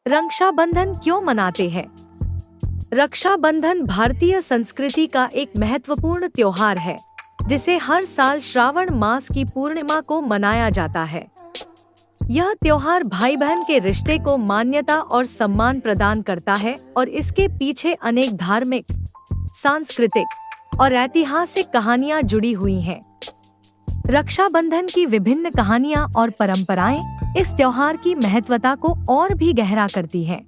रक्षाबंधन क्यों मनाते हैं? रक्षाबंधन भारतीय संस्कृति का एक महत्वपूर्ण त्योहार है, जिसे हर साल श्रावण मास की पूर्णिमा को मनाया जाता है। यह त्योहार भाई बहन के रिश्ते को मान्यता और सम्मान प्रदान करता है और इसके पीछे अनेक धार्मिक, सांस्कृतिक और ऐतिहासिक कहानियां जुड़ी हुई हैं। रक्षाबंधन की विभिन्न कहानियां और परंपराएं इस त्योहार की महत्वता को और भी गहरा करती हैं।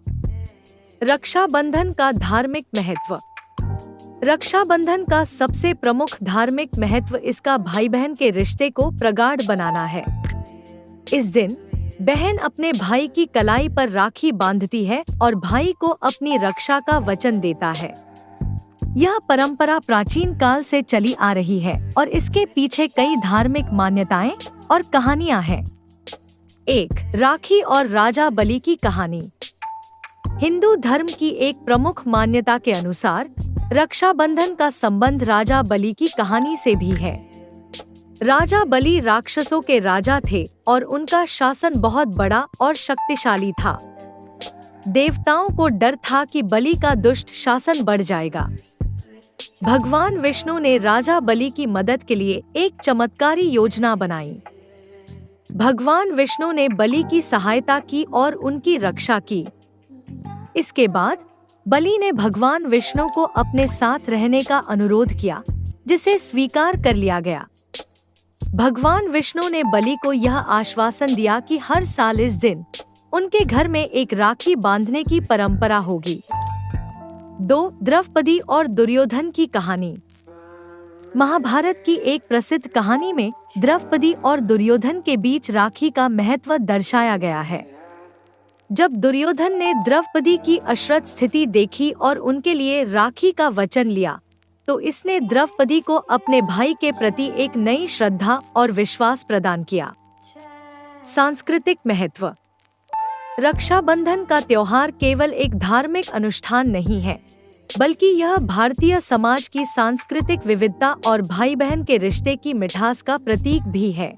रक्षाबंधन का धार्मिक महत्व। रक्षाबंधन का सबसे प्रमुख धार्मिक महत्व इसका भाई बहन के रिश्ते को प्रगाढ़ बनाना है। इस दिन बहन अपने भाई की कलाई पर राखी बांधती है और भाई को अपनी रक्षा का वचन देता है। यह परंपरा प्राचीन काल से चली आ रही है और इसके पीछे कई धार्मिक मान्यताएं और कहानियां हैं। 1. राखी और राजा बलि की कहानी। हिंदू धर्म की एक प्रमुख मान्यता के अनुसार रक्षाबंधन का संबंध राजा बलि की कहानी से भी है। राजा बलि राक्षसों के राजा थे और उनका शासन बहुत बड़ा और शक्तिशाली था। देवताओं को डर था कि बलि का दुष्ट शासन बढ़ जाएगा। भगवान विष्णु ने राजा बलि की मदद के लिए एक चमत्कारी योजना बनाई। भगवान विष्णु ने बलि की सहायता की और उनकी रक्षा की। इसके बाद बलि ने भगवान विष्णु को अपने साथ रहने का अनुरोध किया, जिसे स्वीकार कर लिया गया। भगवान विष्णु ने बलि को यह आश्वासन दिया कि हर साल इस दिन उनके घर में एक राखी बांधने की परंपरा होगी। 2. द्रौपदी और दुर्योधन की कहानी। महाभारत की एक प्रसिद्ध कहानी में द्रौपदी और दुर्योधन के बीच राखी का महत्व दर्शाया गया है। जब दुर्योधन ने द्रौपदी की अशरत स्थिति देखी और उनके लिए राखी का वचन लिया, तो इसने द्रौपदी को अपने भाई के प्रति एक नई श्रद्धा और विश्वास प्रदान किया। सांस्कृतिक महत्व। रक्षाबंधन का त्योहार केवल एक धार्मिक अनुष्ठान नहीं है, बल्कि यह भारतीय समाज की सांस्कृतिक विविधता और भाई बहन के रिश्ते की मिठास का प्रतीक भी है।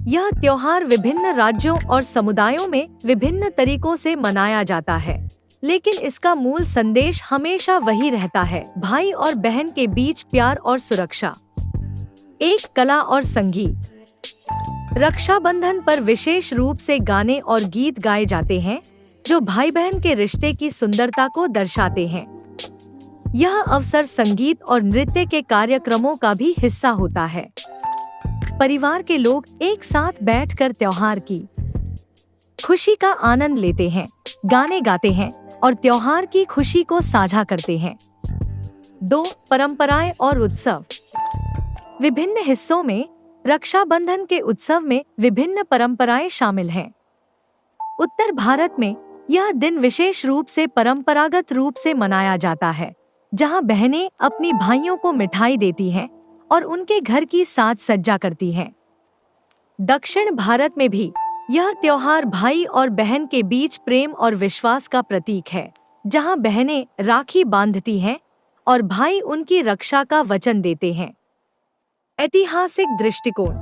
यह त्योहार विभिन्न राज्यों और समुदायों में विभिन्न तरीकों से मनाया जाता है, लेकिन इसका मूल संदेश हमेशा वही रहता है: भाई और बहन के बीच प्यार और सुरक्षा। 1. कला और संगीत। रक्षाबंधन पर विशेष रूप से गाने और गीत गाए जाते हैं, जो भाई बहन के रिश्ते की सुंदरता को दर्शाते हैं। यह अवसर संगीत और नृत्य के कार्यक्रमों का भी हिस्सा होता है। परिवार के लोग एक साथ बैठकर त्योहार की खुशी का आनंद लेते हैं, गाने गाते हैं और त्योहार की खुशी को साझा करते हैं। 2. परंपराएं और उत्सव। विभिन्न हिस्सों में रक्षाबंधन के उत्सव में विभिन्न परंपराएं शामिल हैं। उत्तर भारत में यह दिन विशेष रूप से परंपरागत रूप से मनाया जाता है, जहां बहनें अपनी भाइयों को मिठाई देती हैं और उनके घर की साज सज्जा करती हैं। दक्षिण भारत में भी यह त्योहार भाई और बहन के बीच प्रेम और विश्वास का प्रतीक है, जहां बहनें राखी बांधती हैं और भाई उनकी रक्षा का वचन देते हैं। ऐतिहासिक दृष्टिकोण।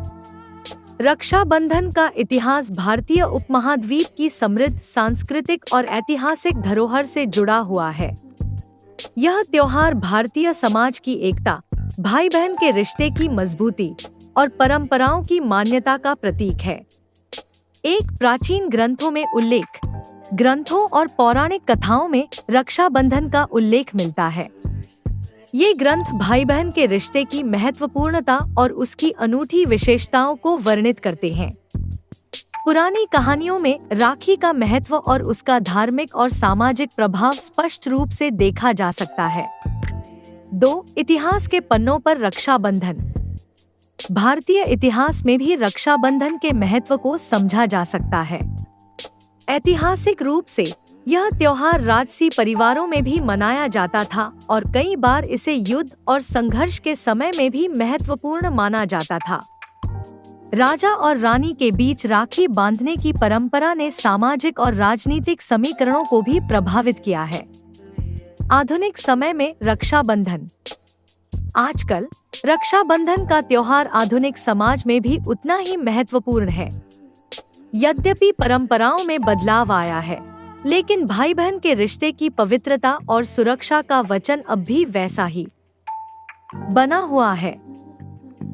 रक्षाबंधन का इतिहास भारतीय उपमहाद्वीप की समृद्ध सांस्कृतिक और ऐतिहासिक धरोहर से जुड़ा हुआ है। यह त्योहार भारतीय समाज की एकता, भाई बहन के रिश्ते की मजबूती और परंपराओं की मान्यता का प्रतीक है। एक प्राचीन ग्रंथों में उल्लेख। ग्रंथों और पौराणिक कथाओं में रक्षाबंधन का उल्लेख मिलता है। ये ग्रंथ भाई बहन के रिश्ते की महत्वपूर्णता और उसकी अनूठी विशेषताओं को वर्णित करते हैं। पुरानी कहानियों में राखी का महत्व और उसका धार्मिक और सामाजिक प्रभाव स्पष्ट रूप से देखा जा सकता है। 2. इतिहास के पन्नों पर रक्षाबंधन। भारतीय इतिहास में भी रक्षाबंधन के महत्व को समझा जा सकता है। ऐतिहासिक रूप से यह त्योहार राजसी परिवारों में भी मनाया जाता था और कई बार इसे युद्ध और संघर्ष के समय में भी महत्वपूर्ण माना जाता था। राजा और रानी के बीच राखी बांधने की परंपरा ने सामाजिक और राजनीतिक समीकरणों को भी प्रभावित किया है। आधुनिक समय में रक्षाबंधन। आजकल रक्षाबंधन का त्योहार आधुनिक समाज में भी उतना ही महत्वपूर्ण है। यद्यपि परंपराओं में बदलाव आया है, लेकिन भाई बहन के रिश्ते की पवित्रता और सुरक्षा का वचन अब भी वैसा ही बना हुआ है।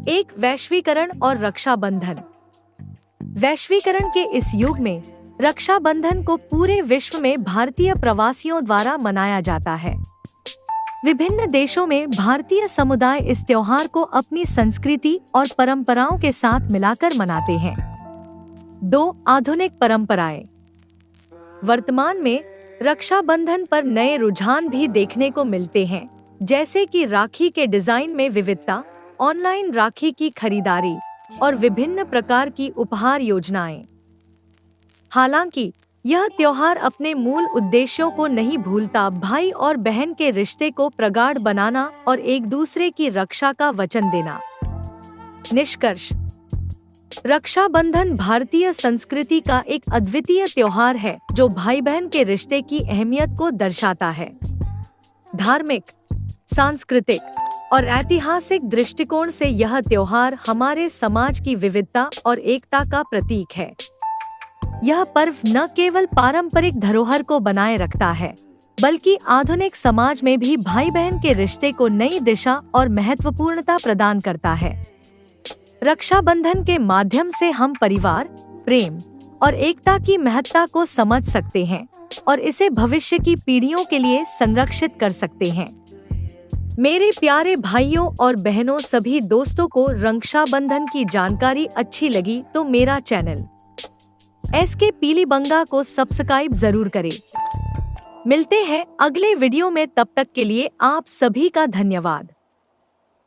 एक वैश्वीकरण और रक्षाबंधन। वैश्वीकरण के इस युग में रक्षाबंधन को पूरे विश्व में भारतीय प्रवासियों द्वारा मनाया जाता है। विभिन्न देशों में भारतीय समुदाय इस त्योहार को अपनी संस्कृति और परंपराओं के साथ मिलाकर मनाते हैं। 2. आधुनिक परंपराएं। वर्तमान में रक्षाबंधन पर नए रुझान भी देखने को मिलते हैं, जैसे कि राखी के डिजाइन में विविधता, ऑनलाइन राखी की खरीदारी और विभिन्न प्रकार की उपहार योजनाएं। हालांकि यह त्योहार अपने मूल उद्देश्यों को नहीं भूलता, भाई और बहन के रिश्ते को प्रगाढ़ बनाना और एक दूसरे की रक्षा का वचन देना। निष्कर्ष। रक्षाबंधन भारतीय संस्कृति का एक अद्वितीय त्योहार है जो भाई बहन के रिश्ते की अहमियत को दर्शाता है। धार्मिक, सांस्कृतिक और ऐतिहासिक दृष्टिकोण से यह त्योहार हमारे समाज की विविधता और एकता का प्रतीक है। यह पर्व न केवल पारंपरिक धरोहर को बनाए रखता है, बल्कि आधुनिक समाज में भी भाई बहन के रिश्ते को नई दिशा और महत्वपूर्णता प्रदान करता है। रक्षाबंधन के माध्यम से हम परिवार, प्रेम और एकता की महत्ता को समझ सकते हैं और इसे भविष्य की पीढ़ियों के लिए संरक्षित कर सकते हैं। मेरे प्यारे भाइयों और बहनों, सभी दोस्तों को रक्षाबंधन की जानकारी अच्छी लगी तो मेरा चैनल SK पीलीबंगा को सब्सक्राइब जरूर करें। मिलते हैं अगले वीडियो में, तब तक के लिए आप सभी का धन्यवाद।